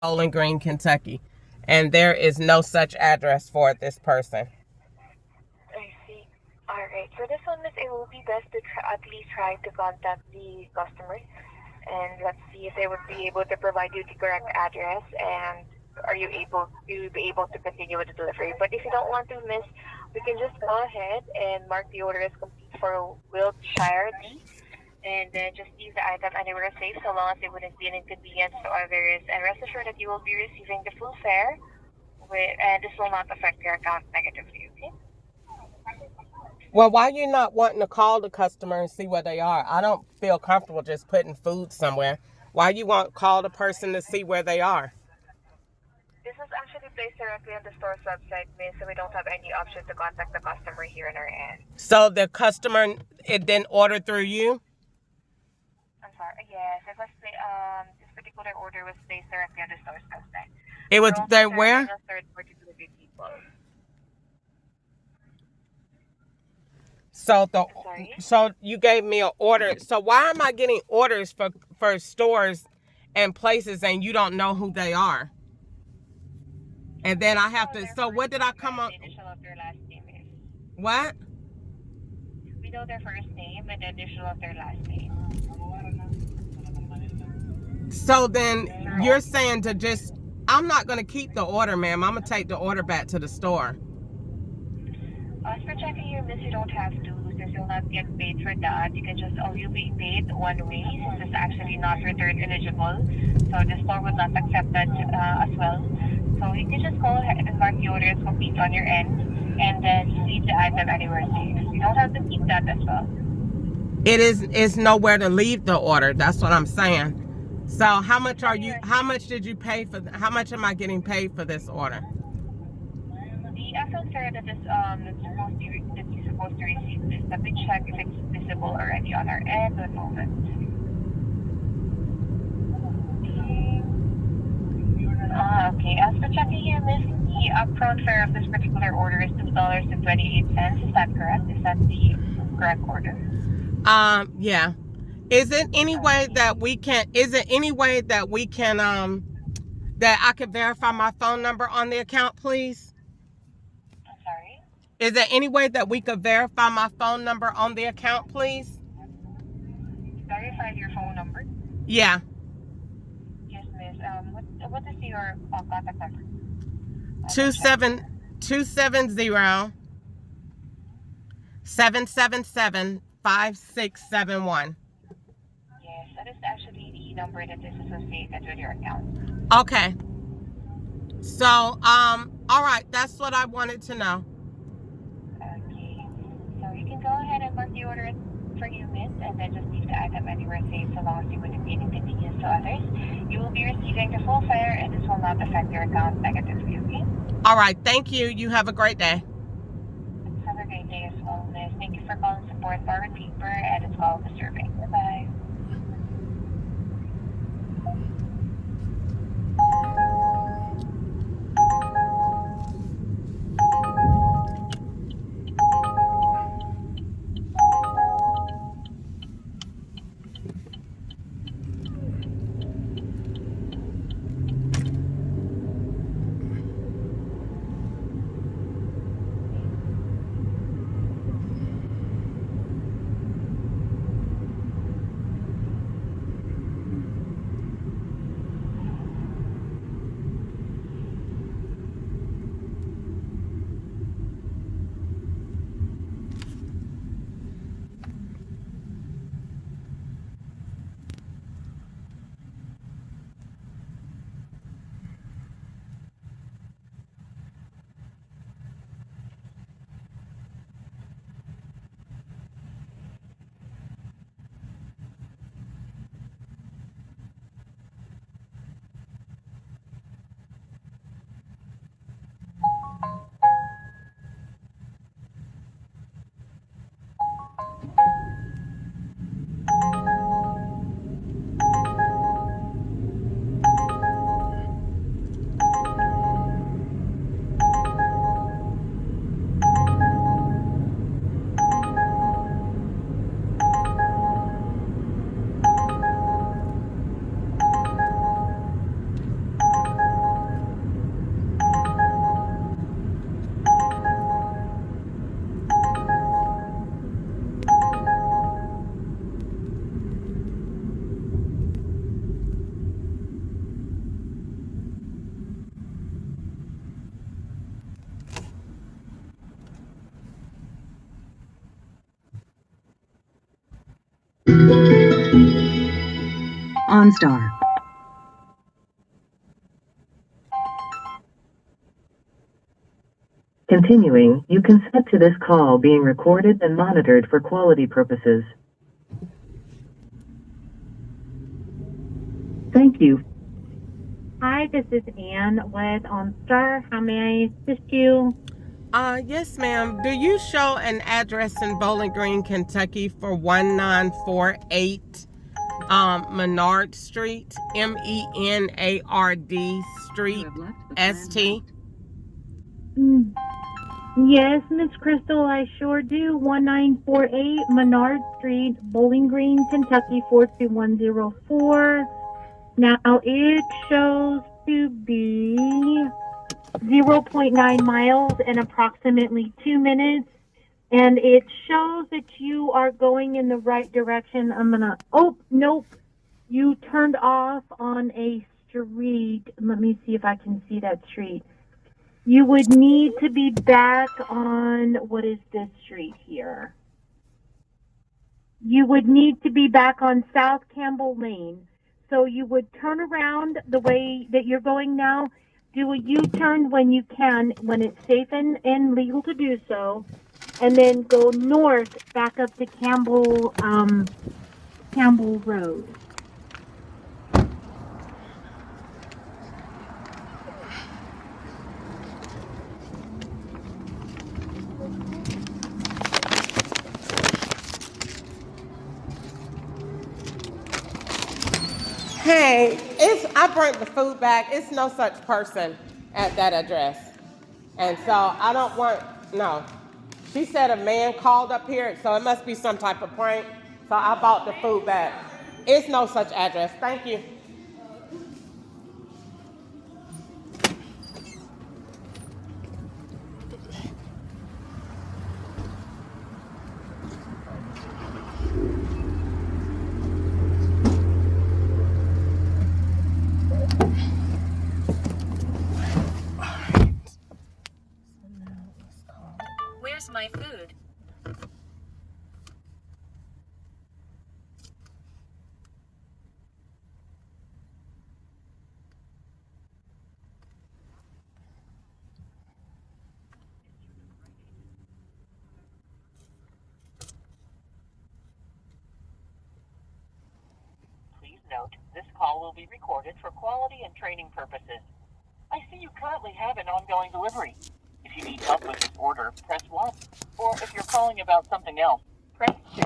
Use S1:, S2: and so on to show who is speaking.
S1: Bowling Green, Kentucky. And there is no such address for this person.
S2: I see. Alright. For this one, Miss, it will be best to at least try to contact the customer and let's see if they would be able to provide you the correct address and you will be able to continue with the delivery. But if you don't want to, Miss, we can just go ahead and mark the order as complete for Wiltshire D and then just leave the item anywhere safe so long as it wouldn't be an inconvenience to others. And rest assured that you will be receiving the full fare and this will not affect your account negatively, okay?
S1: Well, why you not wanting to call the customer and see where they are? I don't feel comfortable just putting food somewhere. Why you want call the person to see where they are?
S2: This is actually placed directly on the store's website, Miss, so we don't have any option to contact the customer here on our end.
S1: So the customer, it didn't order through you?
S2: I'm sorry. Yes, this particular order was placed directly on the store's website.
S1: It was
S2: We're also
S1: there
S2: serving
S1: where?
S2: a third-party delivery people.
S1: So you gave me an order. So why am I getting orders for stores and places and you don't know who they are? And then I have to. So what did I come up?
S2: The initial of their last name is.
S1: What?
S2: We know their first name and the initial of their last name.
S1: So then you're saying to just. I'm not going to keep the order, ma'am. I'm going to take the order back to the store.
S2: As for checking your miss, you don't have to, since you'll not get paid for that. You'll be paid one way, since it's actually not return eligible. So the store will not accept that as well. So you can just go ahead and mark the order as complete on your end, and then leave the item anywhere safe. You don't have to keep that as well.
S1: It's nowhere to leave the order. That's what I'm saying. So how much did you pay for, how much am I getting paid for this order?
S2: The actual fare that you're supposed to receive this, let me check if it's visible already on our end. One moment. Okay. As for checking here, Miss, the upfront fare of this particular order is $2.28. Is that correct? Is that the correct order?
S1: Yeah. Is it any way that we can, that I could verify my phone number on the account, please?
S2: I'm sorry?
S1: Is there any way that we could verify my phone number on the account, please?
S2: Verify your phone number?
S1: Yeah.
S2: Yes, Miss. What is your contact number?
S1: 277-777-5671.
S2: Yes, that is actually the number that is associated with your account.
S1: Okay. So, all right, that's what I wanted to know.
S2: Okay. So you can go ahead and mark the order for you, Miss, and then just leave the item anywhere safe so long as you wouldn't be an inconvenience to others. You will be receiving the full fare, and this will not affect your account negatively, okay?
S1: All right, thank you. You have a great day.
S2: Have a great day as well, Miss. Thank you for calling Support Bar Paper, and it's called the Serving. Bye-bye.
S3: 1 star. Continuing, you consent to this call being recorded and monitored for quality purposes. Thank you.
S4: Hi, this is Ann with OnStar. How may I assist you?
S1: Yes, ma'am. Do you show an address in Bowling Green, Kentucky for 1948 Menard Street, Menard Street, ST?
S4: Yes, Miss Crystal, I sure do. 1948 Menard Street, Bowling Green, Kentucky 42104. Now it shows to be 0.9 miles in approximately 2 minutes. And it shows that you are going in the right direction. Oh, nope. You turned off on a street. Let me see if I can see that street. You would need to be back on, what is this street here? You would need to be back on South Campbell Lane. So you would turn around the way that you're going now, do a U-turn when you can, when it's safe and legal to do so, and then go north back up to Campbell Road.
S1: Hey, I brought the food back. It's no such person at that address. And so I don't want, no. She said a man called up here, so it must be some type of prank. So I bought the food back. It's no such address. Thank you.
S5: Where's my food?
S6: Please note, this call will be recorded for quality and training purposes. I see you currently have an ongoing delivery. If you need help with this order, press 1. Or if you're calling about something else, press 2.